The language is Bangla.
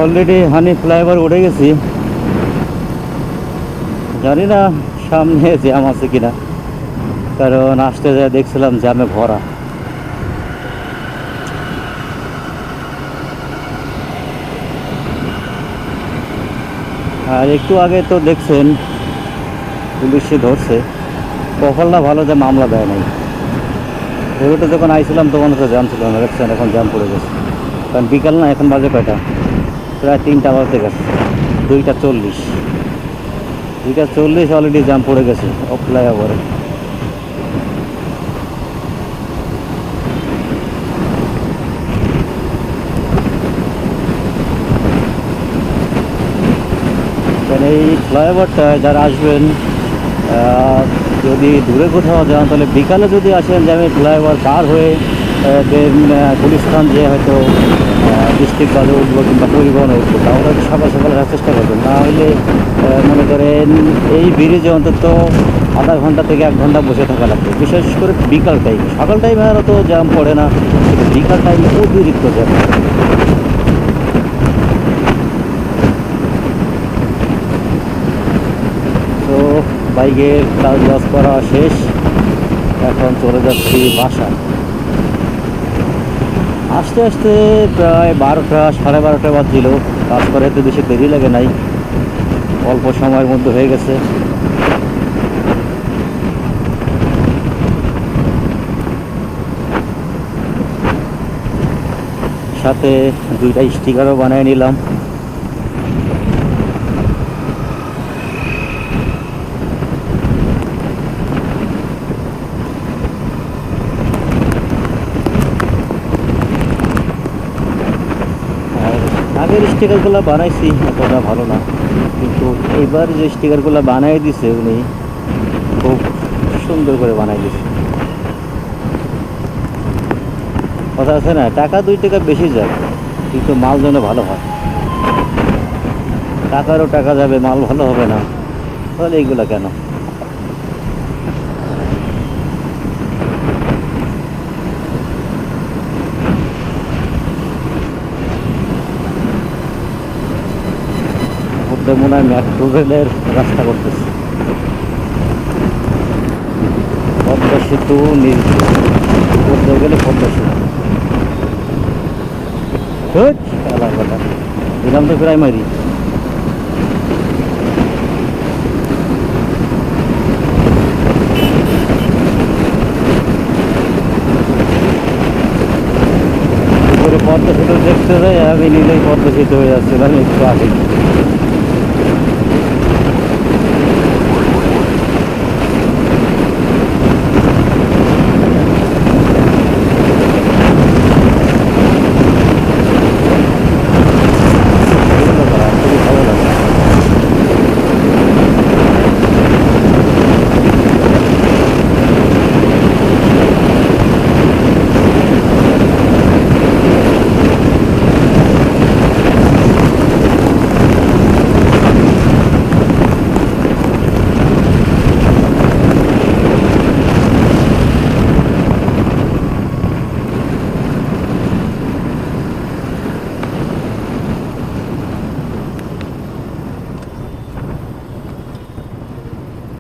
অলরেডি হানি ফ্লাইওভার উঠে গেছি। জানি না সামনে জ্যাম আছে কিনা, কারণ আসতে যা দেখছিলাম জ্যামে ভরা। আর একটু আগে তো দেখছেন পুলিশে ধরছে, কপালটা ভালো যে মামলা দেয় নাই। রোডে যখন আইছিলাম তখন তো জ্যাম ছিল না, দেখছেন এখন জ্যাম পড়ে গেছে। কারণ বিকাল না, এখন বাজে কয়টা, প্রায় 3টা বাজতে গেছে, 2টা 40। 2টা 40 অলরেডি জ্যাম পড়ে গেছে অফ ফ্লাইওভারে। এই ফ্লাইওভারটা যারা আসবেন, যদি দূরে কোথাও যান তাহলে বিকালে যদি আসেন, যে আমি ফ্লাইওভার পার হয়ে দেন গুলিস্তান যে হয়তো ডিস্ট্রিক্ট বাসে উঠবো কিংবা পরিবহনে উঠবো, তাহলে সকাল সকাল আসার চেষ্টা করবেন। না হলে মনে করেন এই ব্রিজে অন্তত আধা ঘন্টা থেকে 1 ঘন্টা বসে থাকা লাগবে, বিশেষ করে বিকাল টাইমে। সকাল টাইমে আর তো জ্যাম পড়ে না, কিন্তু বিকাল টাইমে অতিরিক্ত জ্যাম। তো বাইকের কাজ বাজ করা শেষ, এখন চলে যাচ্ছি বাসায়। আস্তে আস্তে প্রায় 12টা 12:30 বাজছিল। কাজ করে তো বেশি দেরি লাগে নাই, অল্প সময়ের মধ্যে হয়ে গেছে। সাথে 2টা স্টিকারও বানিয়ে নিলাম। আগের স্টিকারগুলো বানাইছি, এতটা ভালো না, কিন্তু এইবার যে স্টিকারগুলো বানাই দিছে উনি খুব সুন্দর করে বানাই দিছে। কথা আছে না, টাকা 2 টাকা বেশি যাবে, কিন্তু মাল যেন ভালো হয়। টাকারও টাকা যাবে, মাল ভালো হবে না, তাহলে এইগুলা কেন? মনে হয় মেট্রো রেলের রাস্তা করতেছে। পদ্মা সেতু করতে গেলে পদ্মা সেতু দিলাম তো প্রাইমারি। পদ্মা সেতু দেখতে যাই, আমি নিজেই পদ্মা সেতু হয়ে যাচ্ছিলাম একটু আগে।